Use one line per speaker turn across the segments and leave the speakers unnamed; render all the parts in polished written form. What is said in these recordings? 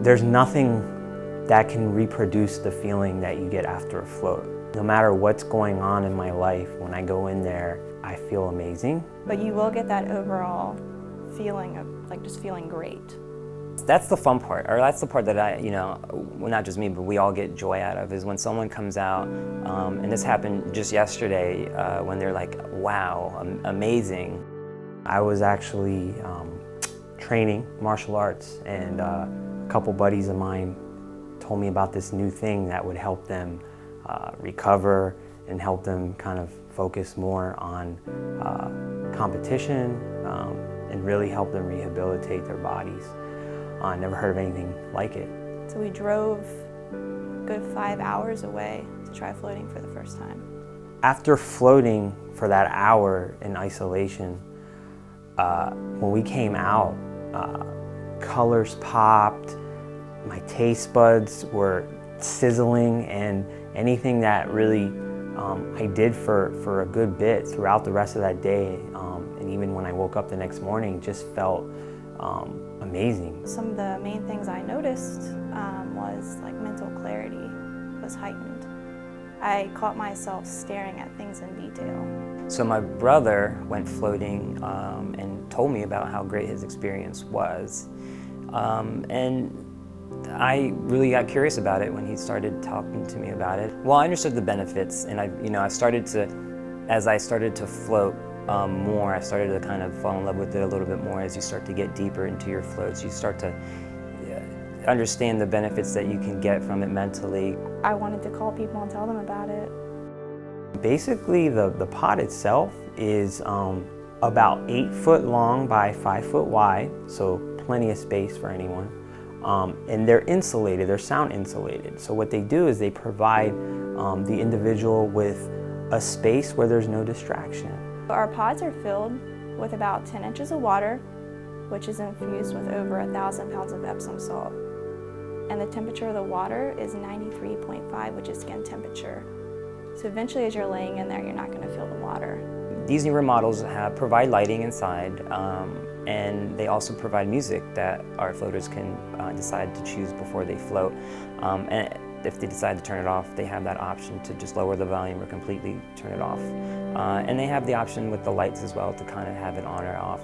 There's nothing that can reproduce the feeling that you get after a float. No matter what's going on in my life, when I go in there, I feel amazing.
But you will get that overall feeling of like just feeling great.
That's the fun part, or that's the part that well, not just me, but we all get joy out of, is when someone comes out, and this happened just yesterday, when they're like, wow, amazing.
I was actually training martial arts, and a couple buddies of mine told me about this new thing that would help them recover and help them kind of focus more on competition and really help them rehabilitate their bodies. I never heard of anything like it.
So we drove a good 5 hours away to try floating for the first time.
After floating for that hour in isolation, when we came out, colors popped, my taste buds were sizzling, and anything that really I did for a good bit throughout the rest of that day, and even when I woke up the next morning, just felt amazing.
Some of the main things I noticed was like mental clarity was heightened. I caught myself staring at things in detail.
So my brother went floating and told me about how great his experience was. And I really got curious about it when he started talking to me about it. Well, I understood the benefits, and as I started to float more, I started to kind of fall in love with it a little bit more. As you start to get deeper into your floats, you start to understand the benefits that you can get from it mentally.
I wanted to call people and tell them about it.
Basically, the pod itself is about 8 foot long by 5 foot wide, so plenty of space for anyone. And they're insulated, they're sound insulated. So what they do is they provide the individual with a space where there's no distraction.
Our pods are filled with about 10 inches of water, which is infused with over 1,000 pounds of Epsom salt. And the temperature of the water is 93.5, which is skin temperature. So eventually, as you're laying in there, you're not going to feel the water.
These newer models provide lighting inside, and they also provide music that our floaters can decide to choose before they float. And if they decide to turn it off, they have that option to just lower the volume or completely turn it off. And they have the option with the lights as well to kind of have it on or off.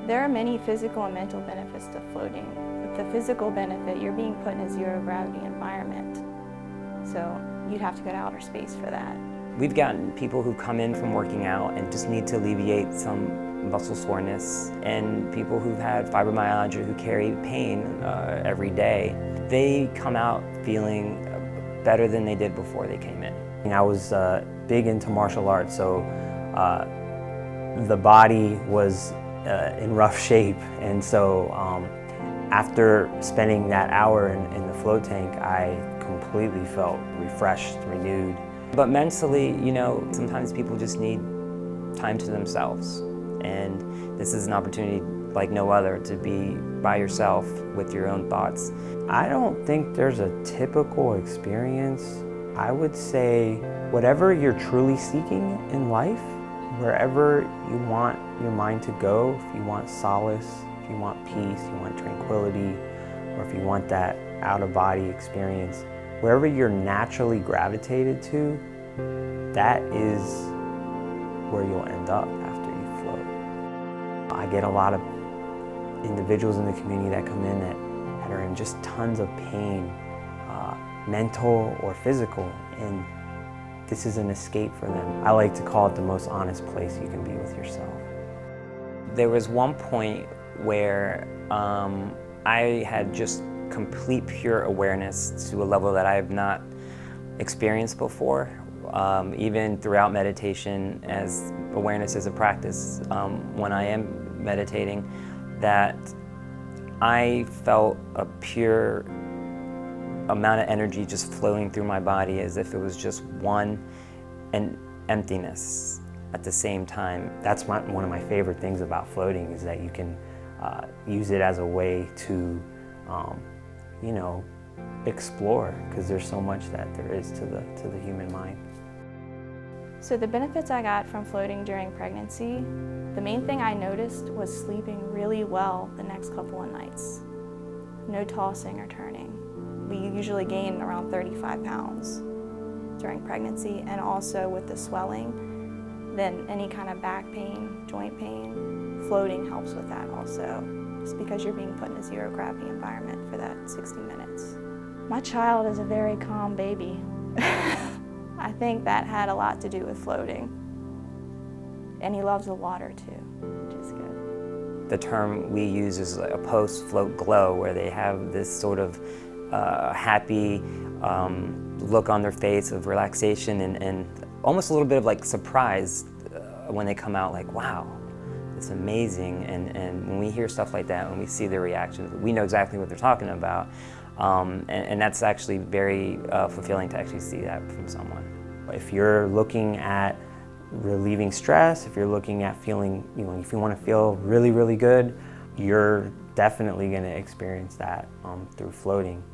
There are many physical and mental benefits to floating. With the physical benefit, you're being put in a zero gravity environment. So you'd have to go to outer space for that.
We've gotten people who come in from working out and just need to alleviate some muscle soreness, and people who've had fibromyalgia who carry pain every day. They come out feeling better than they did before they came in.
I was big into martial arts, so the body was in rough shape, and so after spending that hour in the float tank, I completely felt refreshed, renewed. But mentally, sometimes people just need time to themselves, and this is an opportunity like no other to be by yourself with your own thoughts. I don't think there's a typical experience. I would say whatever you're truly seeking in life, wherever you want your mind to go, if you want solace, if you want peace, you want tranquility, or if you want that out-of-body experience, wherever you're naturally gravitated to, that is where you'll end up after you float. I get a lot of individuals in the community that come in that are in just tons of pain, mental or physical, and this is an escape for them. I like to call it the most honest place you can be with yourself.
There was one point where I had just complete pure awareness to a level that I have not experienced before. Even throughout meditation, as awareness is a practice, when I am meditating, that I felt a pure amount of energy just flowing through my body, as if it was just one and emptiness at the same time.
That's one of my favorite things about floating, is that you can use it as a way to explore, because there's so much that there is to the human mind.
So the benefits I got from floating during pregnancy, the main thing I noticed was sleeping really well the next couple of nights. no tossing or turning. We usually gain around 35 pounds during pregnancy, and also with the swelling, then any kind of back pain, joint pain, floating helps with that also, just because you're being put in a zero gravity environment for that 60 minutes. My child is a very calm baby. I think that had a lot to do with floating. And he loves the water too, which is good.
The term we use is a post-float glow, where they have this sort of happy look on their face of relaxation and almost a little bit of like surprise when they come out, like, wow, it's amazing. And when we hear stuff like that, when we see their reactions, we know exactly what they're talking about. And that's actually very fulfilling to actually see that from someone.
If you're looking at relieving stress, if you're looking at feeling, if you want to feel really, really good, you're definitely going to experience that through floating.